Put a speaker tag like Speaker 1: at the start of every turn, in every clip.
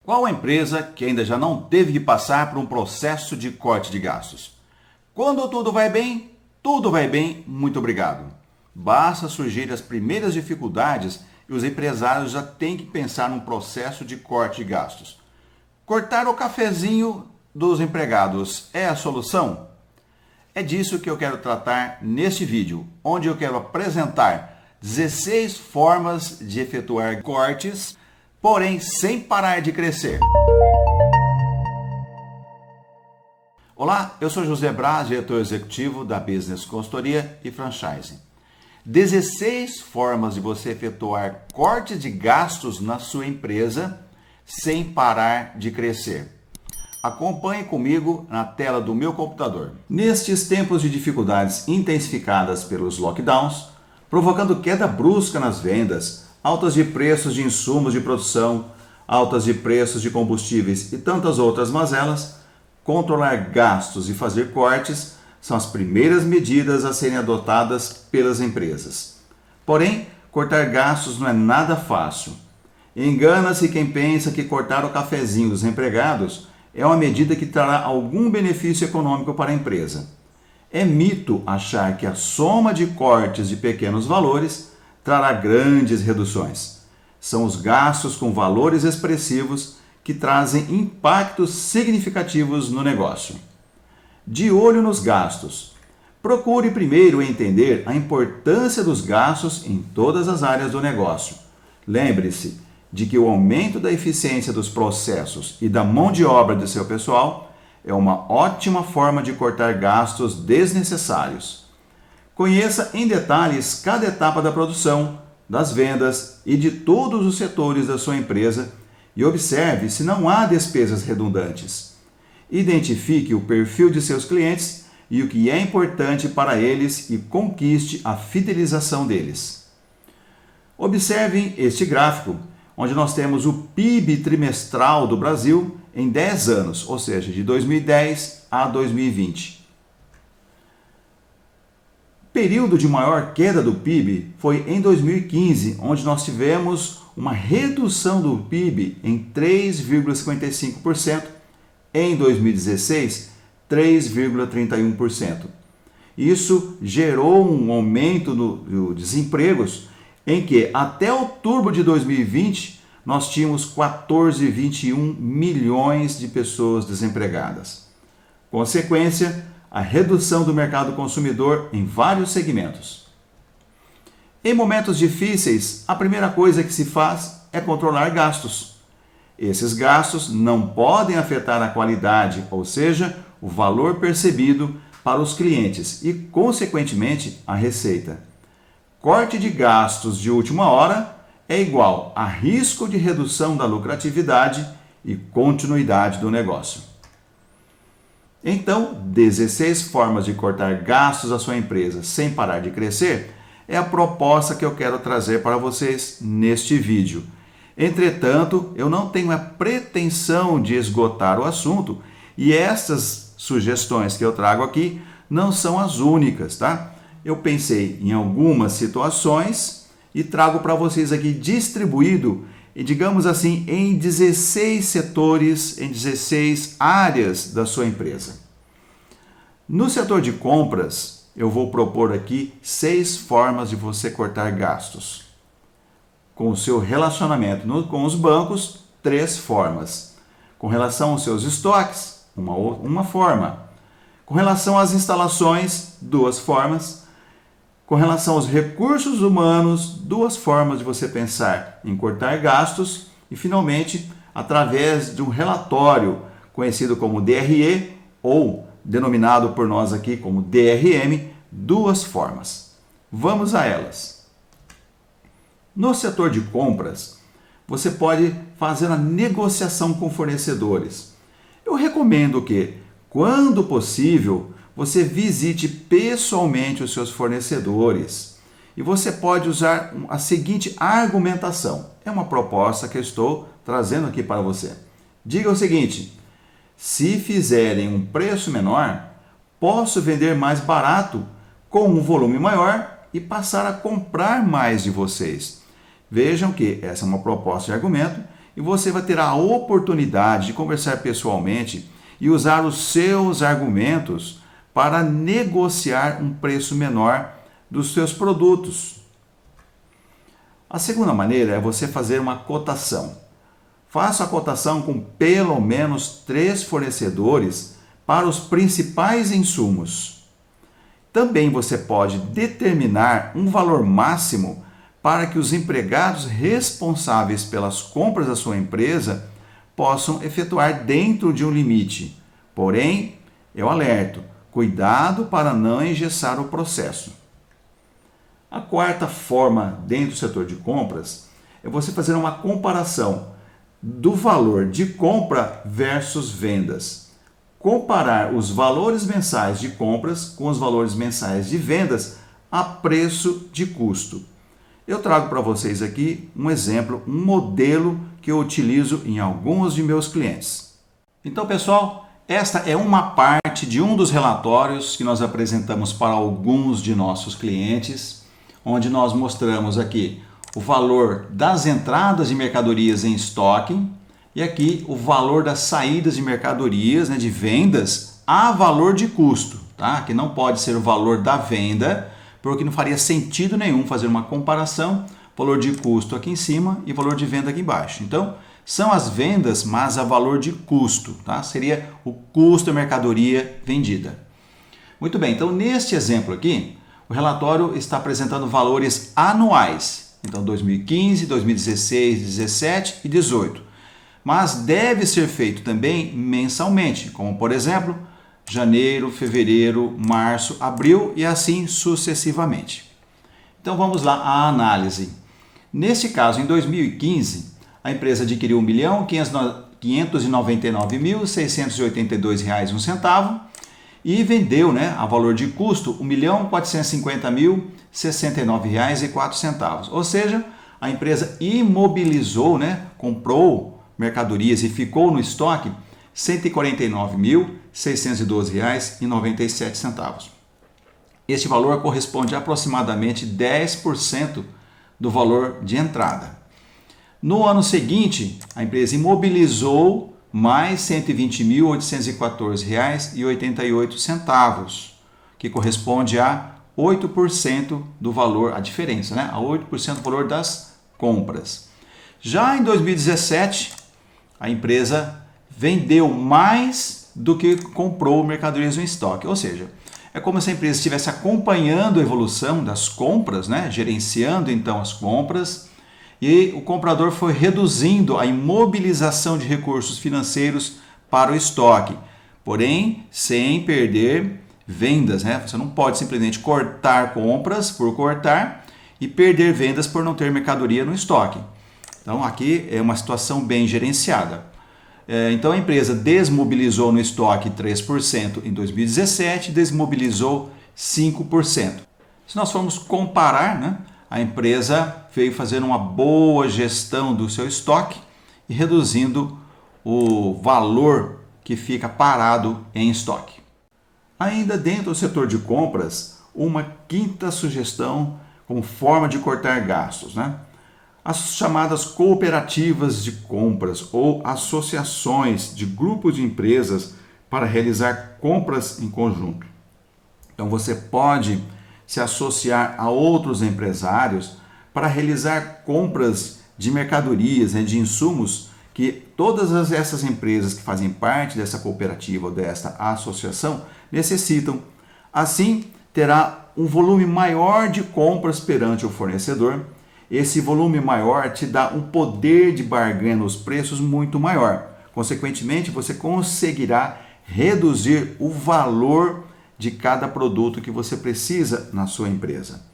Speaker 1: Qual a empresa que ainda já não teve que passar por um processo de corte de gastos? Quando tudo vai bem, muito obrigado. Basta surgir as primeiras dificuldades e os empresários já têm que pensar num processo de corte de gastos. Cortar o cafezinho dos empregados é a solução? É disso que eu quero tratar neste vídeo, onde eu quero apresentar 16 formas de efetuar cortes, porém sem parar de crescer. Olá, eu sou José Braz, diretor executivo da Business Consultoria e Franchising. 16 formas de você efetuar cortes de gastos na sua empresa sem parar de crescer. Acompanhe comigo na tela do meu computador. Nestes tempos de dificuldades intensificadas pelos lockdowns, provocando queda brusca nas vendas, altas de preços de insumos de produção, altas de preços de combustíveis e tantas outras mazelas, controlar gastos e fazer cortes são as primeiras medidas a serem adotadas pelas empresas. Porém, cortar gastos não é nada fácil. Engana-se quem pensa que cortar o cafezinho dos empregados é uma medida que trará algum benefício econômico para a empresa. É mito achar que a soma de cortes de pequenos valores trará grandes reduções. São os gastos com valores expressivos que trazem impactos significativos no negócio. De olho nos gastos. Procure primeiro entender a importância dos gastos em todas as áreas do negócio. Lembre-se de que o aumento da eficiência dos processos e da mão de obra de seu pessoal é uma ótima forma de cortar gastos desnecessários. Conheça em detalhes cada etapa da produção, das vendas e de todos os setores da sua empresa e observe se não há despesas redundantes. Identifique o perfil de seus clientes e o que é importante para eles e conquiste a fidelização deles. Observem este gráfico, onde nós temos o PIB trimestral do Brasil em 10 anos, ou seja, de 2010 a 2020. O período de maior queda do PIB foi em 2015, onde nós tivemos uma redução do PIB em 3,55%, em 2016, 3,31%. Isso gerou um aumento no desempregos, em que até outubro de 2020 nós tínhamos 14,21 milhões de pessoas desempregadas. Consequência, a redução do mercado consumidor em vários segmentos. Em momentos difíceis, a primeira coisa que se faz é controlar gastos. Esses gastos não podem afetar a qualidade, ou seja, o valor percebido para os clientes e, consequentemente, a receita. Corte de gastos de última hora é igual a risco de redução da lucratividade e continuidade do negócio. Então, 16 formas de cortar gastos da sua empresa sem parar de crescer é a proposta que eu quero trazer para vocês neste vídeo. Entretanto, eu não tenho a pretensão de esgotar o assunto e estas sugestões que eu trago aqui não são as únicas, tá? Eu pensei em algumas situações e trago para vocês aqui distribuído, digamos assim, em 16 setores, em 16 áreas da sua empresa. No setor de compras, eu vou propor aqui 6 formas de você cortar gastos. Com o seu relacionamento com os bancos, 3 formas. Com relação aos seus estoques, uma forma. Com relação às instalações, 2 formas. Com relação aos recursos humanos, 2 formas de você pensar em cortar gastos. E, finalmente, através de um relatório conhecido como DRE ou denominado por nós aqui como DRM, 2 formas. Vamos a elas. No setor de compras, você pode fazer a negociação com fornecedores. Eu recomendo que, quando possível, você visite pessoalmente os seus fornecedores e você pode usar a seguinte argumentação. É uma proposta que eu estou trazendo aqui para você. Diga o seguinte: se fizerem um preço menor, posso vender mais barato com um volume maior e passar a comprar mais de vocês. Vejam que essa é uma proposta de argumento e você vai ter a oportunidade de conversar pessoalmente e usar os seus argumentos para negociar um preço menor dos seus produtos. A segunda maneira é você fazer uma cotação. Faça a cotação com pelo menos 3 fornecedores para os principais insumos. Também você pode determinar um valor máximo para que os empregados responsáveis pelas compras da sua empresa possam efetuar dentro de um limite. Porém, eu alerto, cuidado para não engessar o processo. A quarta forma dentro do setor de compras é você fazer uma comparação do valor de compra versus vendas. Comparar os valores mensais de compras com os valores mensais de vendas a preço de custo. Eu trago para vocês aqui um exemplo, um modelo que eu utilizo em alguns de meus clientes. Então, pessoal, esta é uma parte de um dos relatórios que nós apresentamos para alguns de nossos clientes, onde nós mostramos aqui o valor das entradas de mercadorias em estoque e aqui o valor das saídas de mercadorias, de vendas, a valor de custo, tá? Que não pode ser o valor da venda, porque não faria sentido nenhum fazer uma comparação, valor de custo aqui em cima e valor de venda aqui embaixo. Então, são as vendas, mas a valor de custo, tá? Seria o custo da mercadoria vendida. Muito bem, então neste exemplo aqui, o relatório está apresentando valores anuais, então 2015, 2016, 2017 e 2018. Mas deve ser feito também mensalmente, como por exemplo, janeiro, fevereiro, março, abril e assim sucessivamente. Então vamos lá à análise. Neste caso, em 2015, a empresa adquiriu R$ 1.599.682,01 e vendeu, a valor de custo, R$ 1.450.069,04. Ou seja, a empresa imobilizou, comprou mercadorias e ficou no estoque R$ 149.612,97. Este valor corresponde a aproximadamente 10% do valor de entrada. No ano seguinte, a empresa imobilizou mais R$ 120.814,88, que corresponde a 8% do valor, a diferença, a 8% do valor das compras. Já em 2017, a empresa vendeu mais do que comprou mercadorias no estoque, ou seja, é como se a empresa estivesse acompanhando a evolução das compras, gerenciando então as compras, e o comprador foi reduzindo a imobilização de recursos financeiros para o estoque, porém sem perder vendas. Você não pode simplesmente cortar compras por cortar e perder vendas por não ter mercadoria no estoque. Então aqui é uma situação bem gerenciada. Então a empresa desmobilizou no estoque 3% em 2017, desmobilizou 5%. Se nós formos comparar, a empresa veio fazer uma boa gestão do seu estoque e reduzindo o valor que fica parado em estoque. Ainda dentro do setor de compras, uma quinta sugestão como forma de cortar gastos, As chamadas cooperativas de compras ou associações de grupos de empresas para realizar compras em conjunto. Então você pode se associar a outros empresários para realizar compras de mercadorias, de insumos que todas essas empresas que fazem parte dessa cooperativa ou desta associação necessitam. Assim, terá um volume maior de compras perante o fornecedor. Esse volume maior te dá um poder de barganha nos preços muito maior. Consequentemente, você conseguirá reduzir o valor de cada produto que você precisa na sua empresa.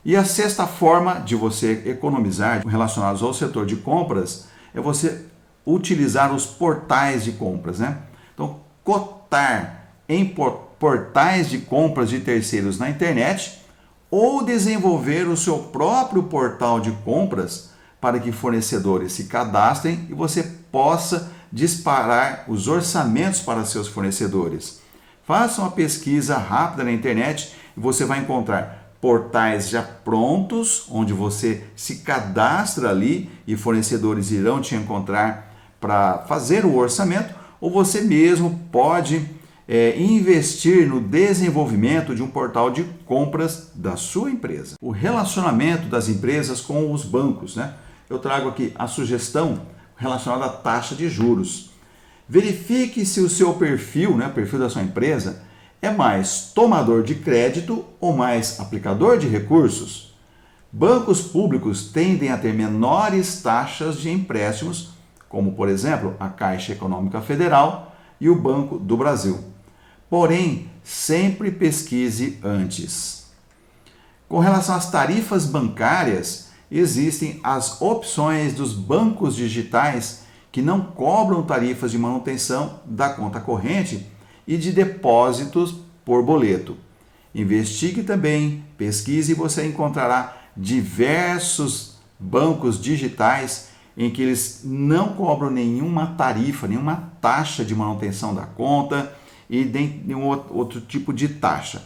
Speaker 1: E a sexta forma de você economizar relacionados ao setor de compras é você utilizar os portais de compras. Então, cotar em portais de compras de terceiros na internet ou desenvolver o seu próprio portal de compras para que fornecedores se cadastrem e você possa disparar os orçamentos para seus fornecedores. Faça uma pesquisa rápida na internet e você vai encontrar portais já prontos, onde você se cadastra ali e fornecedores irão te encontrar para fazer o orçamento, ou você mesmo pode investir no desenvolvimento de um portal de compras da sua empresa. O relacionamento das empresas com os bancos, né? Eu trago aqui a sugestão relacionada à taxa de juros. Verifique se o seu perfil, né, o perfil da sua empresa, é mais tomador de crédito ou mais aplicador de recursos. Bancos públicos tendem a ter menores taxas de empréstimos, como, por exemplo, a Caixa Econômica Federal e o Banco do Brasil. Porém, sempre pesquise antes. Com relação às tarifas bancárias, existem as opções dos bancos digitais que não cobram tarifas de manutenção da conta corrente e de depósitos por boleto. Investigue também, pesquise e você encontrará diversos bancos digitais em que eles não cobram nenhuma tarifa, nenhuma taxa de manutenção da conta e nenhum outro tipo de taxa.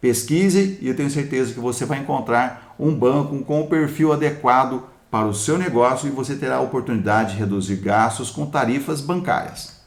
Speaker 1: Pesquise e eu tenho certeza que você vai encontrar um banco com o perfil adequado para o seu negócio e você terá a oportunidade de reduzir gastos com tarifas bancárias.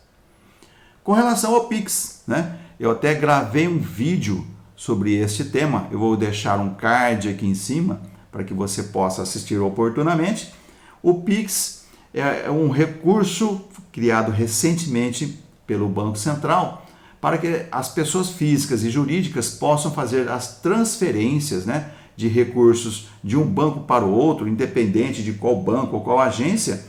Speaker 1: Com relação ao Pix, né? Eu até gravei um vídeo sobre este tema, eu vou deixar um card aqui em cima para que você possa assistir oportunamente. O Pix é um recurso criado recentemente pelo Banco Central para que as pessoas físicas e jurídicas possam fazer as transferências, né, de recursos de um banco para o outro, independente de qual banco ou qual agência,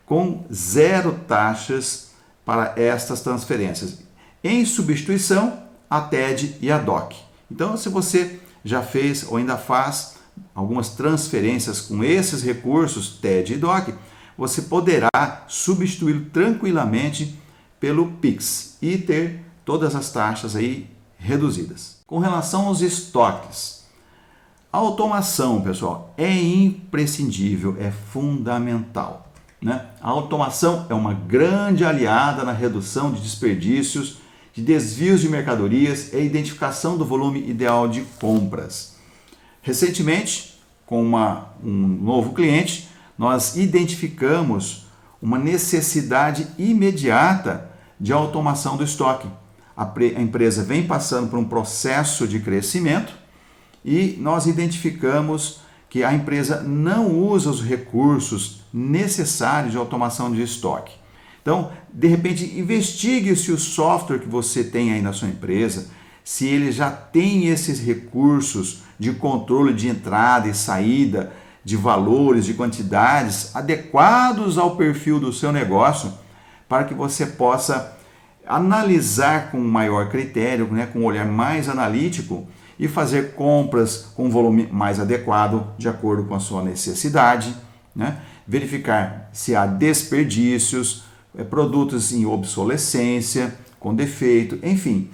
Speaker 1: com zero taxas para estas transferências, em substituição à TED e à DOC. Então, se você já fez ou ainda faz algumas transferências com esses recursos, TED e DOC, você poderá substituí-lo tranquilamente pelo Pix e ter todas as taxas aí reduzidas. Com relação aos estoques, a automação, pessoal, é imprescindível, é fundamental, né? A automação é uma grande aliada na redução de desperdícios, de desvios de mercadorias e identificação do volume ideal de compras. Recentemente, com um novo cliente, nós identificamos uma necessidade imediata de automação do estoque. A empresa vem passando por um processo de crescimento e nós identificamos que a empresa não usa os recursos necessários de automação de estoque. Então, de repente, investigue se o software que você tem aí na sua empresa, se ele já tem esses recursos de controle de entrada e saída, de valores, de quantidades adequados ao perfil do seu negócio, para que você possa analisar com maior critério, né, com um olhar mais analítico e fazer compras com um volume mais adequado de acordo com a sua necessidade, né? Verificar se há desperdícios, produtos em obsolescência, com defeito, enfim,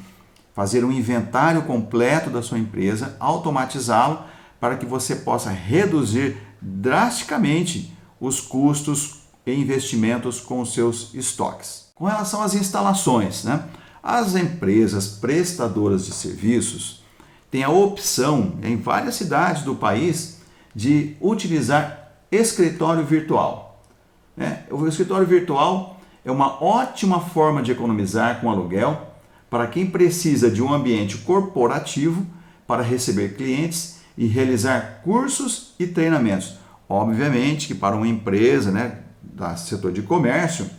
Speaker 1: fazer um inventário completo da sua empresa, automatizá-lo para que você possa reduzir drasticamente os custos e investimentos com os seus estoques. Com relação às instalações, né? As empresas prestadoras de serviços têm a opção, em várias cidades do país, de utilizar escritório virtual, né? O escritório virtual é uma ótima forma de economizar com aluguel para quem precisa de um ambiente corporativo para receber clientes e realizar cursos e treinamentos. Obviamente que para uma empresa, né, do setor de comércio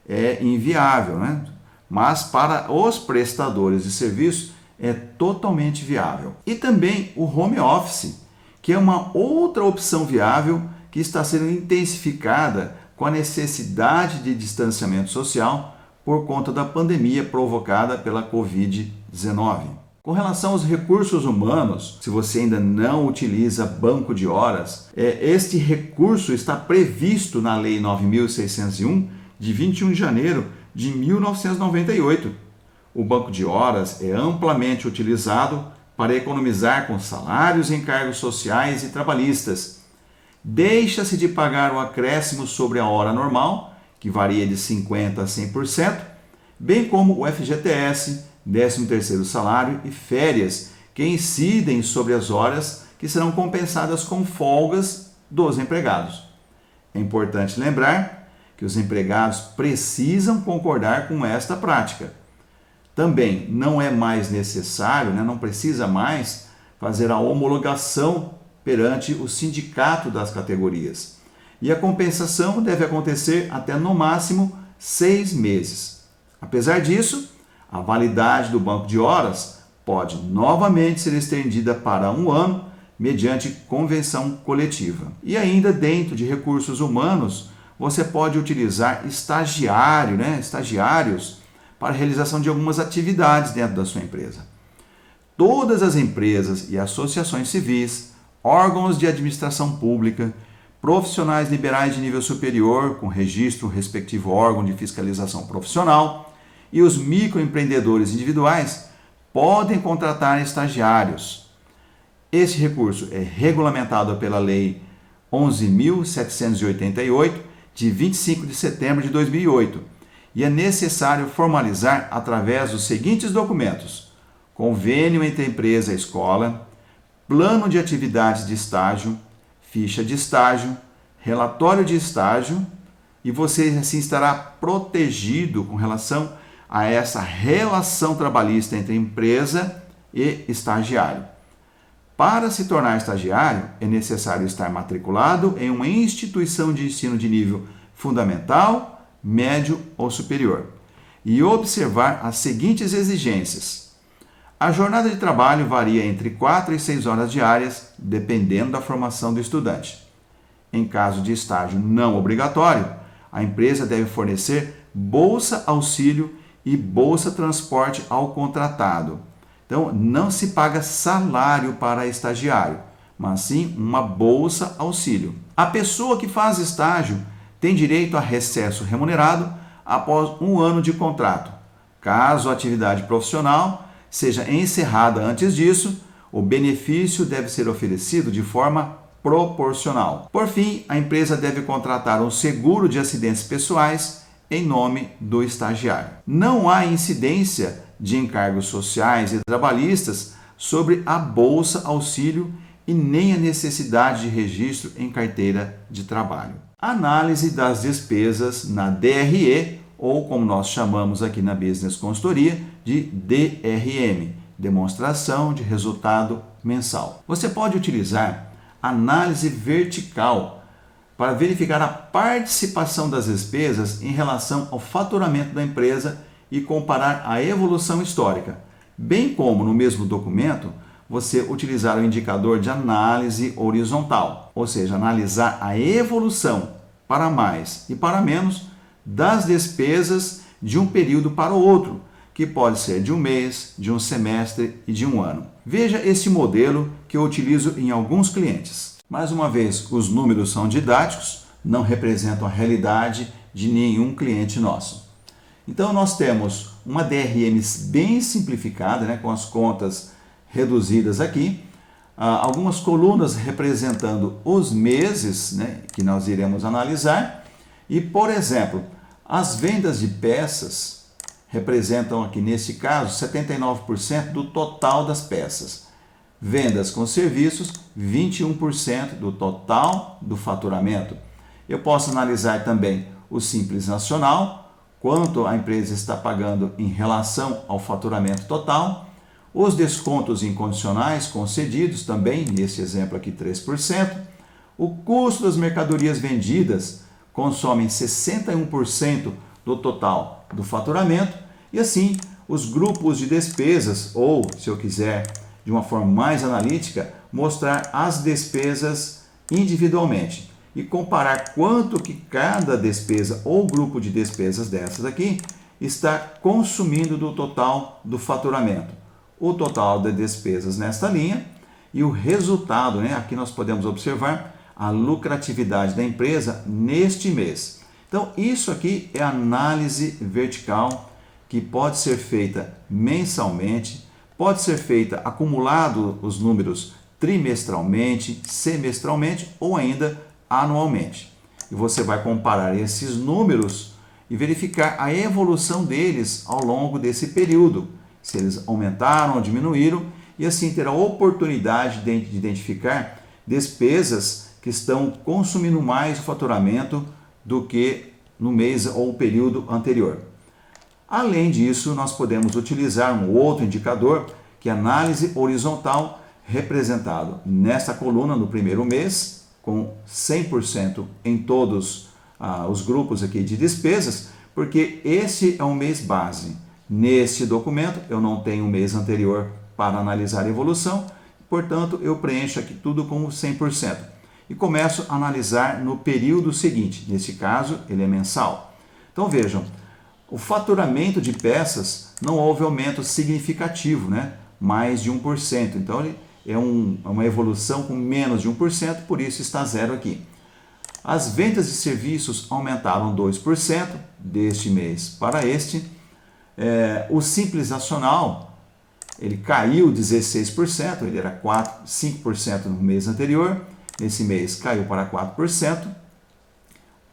Speaker 1: é inviável, né? Mas para os prestadores de serviços é totalmente viável. E também o home office, que é uma outra opção viável que está sendo intensificada com a necessidade de distanciamento social por conta da pandemia provocada pela Covid-19. Com relação aos recursos humanos, se você ainda não utiliza banco de horas, este recurso está previsto na Lei 9.601, de 21 de janeiro de 1998. O banco de horas é amplamente utilizado para economizar com salários e encargos sociais e trabalhistas. Deixa-se de pagar o acréscimo sobre a hora normal, que varia de 50% a 100%, bem como o FGTS, 13º salário e férias, que incidem sobre as horas que serão compensadas com folgas dos empregados. É importante lembrar que os empregados precisam concordar com esta prática. Também não é mais necessário, não precisa mais fazer a homologação perante o sindicato das categorias. E a compensação deve acontecer até no máximo 6 meses. Apesar disso, a validade do banco de horas pode novamente ser estendida para 1 ano mediante convenção coletiva. E ainda dentro de recursos humanos, você pode utilizar estagiários para a realização de algumas atividades dentro da sua empresa. Todas as empresas e associações civis, órgãos de administração pública, profissionais liberais de nível superior, com registro no respectivo órgão de fiscalização profissional, e os microempreendedores individuais podem contratar estagiários. Esse recurso é regulamentado pela Lei 11.788, de 25 de setembro de 2008, e é necessário formalizar através dos seguintes documentos: convênio entre a empresa e a escola, plano de atividades de estágio, ficha de estágio, relatório de estágio, e você assim estará protegido com relação a essa relação trabalhista entre empresa e estagiário. Para se tornar estagiário, é necessário estar matriculado em uma instituição de ensino de nível fundamental, médio ou superior e observar as seguintes exigências. A jornada de trabalho varia entre 4 e 6 horas diárias, dependendo da formação do estudante. Em caso de estágio não obrigatório, a empresa deve fornecer bolsa auxílio e bolsa transporte ao contratado. Então, não se paga salário para estagiário, mas sim uma bolsa auxílio. A pessoa que faz estágio tem direito a recesso remunerado após 1 ano de contrato. Caso a atividade profissional seja encerrada antes disso, o benefício deve ser oferecido de forma proporcional. Por fim, a empresa deve contratar um seguro de acidentes pessoais em nome do estagiário. Não há incidência de encargos sociais e trabalhistas sobre a bolsa auxílio e nem a necessidade de registro em carteira de trabalho. Análise das despesas na DRE, ou como nós chamamos aqui na Business Consultoria, de DRM, Demonstração de Resultado Mensal. Você pode utilizar análise vertical para verificar a participação das despesas em relação ao faturamento da empresa e comparar a evolução histórica, bem como no mesmo documento você utilizar o indicador de análise horizontal, ou seja, analisar a evolução para mais e para menos das despesas de um período para o outro, que pode ser de um mês, de um semestre e de um ano. Veja esse modelo que eu utilizo em alguns clientes. Mais uma vez, os números são didáticos, não representam a realidade de nenhum cliente nosso. Então, nós temos uma DRM bem simplificada, com as contas reduzidas aqui, algumas colunas representando os meses que nós iremos analisar e, por exemplo, as vendas de peças representam aqui, nesse caso, 79% do total das peças. Vendas com serviços, 21% do total do faturamento. Eu posso analisar também o Simples Nacional, quanto a empresa está pagando em relação ao faturamento total, os descontos incondicionais concedidos também, nesse exemplo aqui 3%, o custo das mercadorias vendidas consomem 61% do total do faturamento e assim os grupos de despesas, ou se eu quiser de uma forma mais analítica, mostrar as despesas individualmente e comparar quanto que cada despesa ou grupo de despesas dessas aqui está consumindo do total do faturamento. O total de despesas nesta linha e o resultado, aqui nós podemos observar a lucratividade da empresa neste mês. Então, isso aqui é análise vertical que pode ser feita mensalmente, pode ser feita acumulado os números trimestralmente, semestralmente ou ainda anualmente. E você vai comparar esses números e verificar a evolução deles ao longo desse período, se eles aumentaram ou diminuíram, e assim ter a oportunidade de identificar despesas que estão consumindo mais o faturamento do que no mês ou período anterior. Além disso, nós podemos utilizar um outro indicador, que é a análise horizontal, representado nesta coluna no primeiro mês, com 100% em todos os grupos aqui de despesas, porque esse é um mês base. Neste documento, eu não tenho o mês anterior para analisar a evolução, portanto, eu preencho aqui tudo com 100%. E começo a analisar no período seguinte, nesse caso, ele é mensal. Então vejam, o faturamento de peças não houve aumento significativo, né? Mais de 1%. Então ele é uma evolução com menos de 1%, por isso está zero aqui. As vendas de serviços aumentaram 2% deste mês para este. O Simples Nacional, ele caiu 16%, ele era 5% no mês anterior, nesse mês caiu para 4%.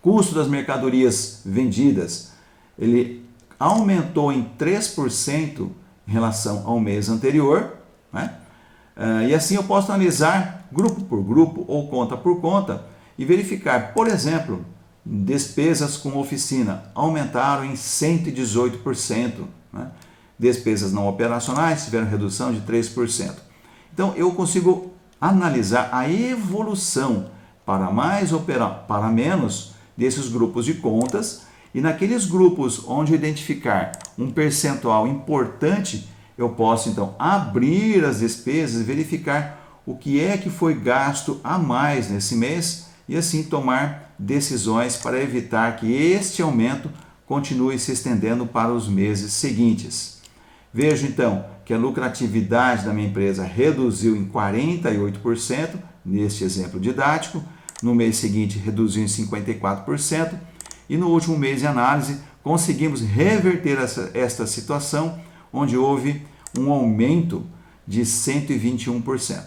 Speaker 1: Custo das mercadorias vendidas, ele aumentou em 3% em relação ao mês anterior, né? E assim eu posso analisar grupo por grupo ou conta por conta e verificar, por exemplo, despesas com oficina aumentaram em 118%, né? Despesas não operacionais tiveram redução de 3%. Então eu consigo analisar a evolução para mais ou para menos desses grupos de contas, e naqueles grupos onde eu identificar um percentual importante, eu posso então abrir as despesas e verificar o que é que foi gasto a mais nesse mês e assim tomar decisões para evitar que este aumento continue se estendendo para os meses seguintes. Vejo então que a lucratividade da minha empresa reduziu em 48%, neste exemplo didático, no mês seguinte reduziu em 54%, e no último mês de análise conseguimos reverter esta situação, onde houve um aumento de 121%.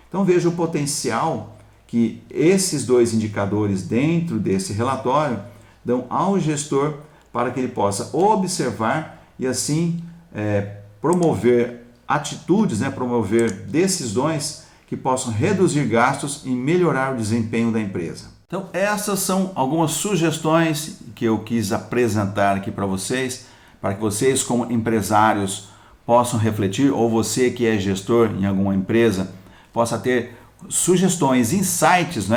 Speaker 1: Então veja o potencial que esses dois indicadores dentro desse relatório dão ao gestor para que ele possa observar e assim promover atitudes, promover decisões que possam reduzir gastos e melhorar o desempenho da empresa. Então essas são algumas sugestões que eu quis apresentar aqui para vocês que vocês como empresários possam refletir, ou você que é gestor em alguma empresa possa ter sugestões, insights,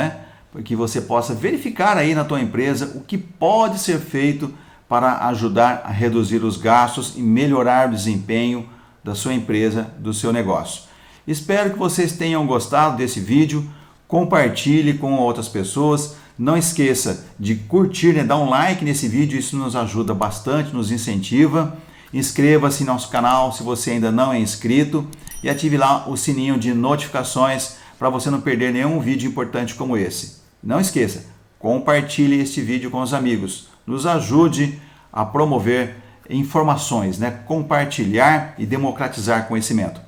Speaker 1: para que você possa verificar aí na tua empresa o que pode ser feito para ajudar a reduzir os gastos e melhorar o desempenho da sua empresa, do seu negócio. Espero que vocês tenham gostado desse vídeo. Compartilhe com outras pessoas. Não esqueça de curtir, dar um like nesse vídeo, isso nos ajuda bastante, nos incentiva. Inscreva-se no nosso canal se você ainda não é inscrito e ative lá o sininho de notificações para você não perder nenhum vídeo importante como esse. Não esqueça, compartilhe este vídeo com os amigos. Nos ajude a promover informações, compartilhar e democratizar conhecimento.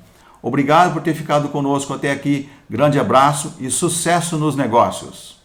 Speaker 1: Obrigado por ter ficado conosco até aqui. Grande abraço e sucesso nos negócios!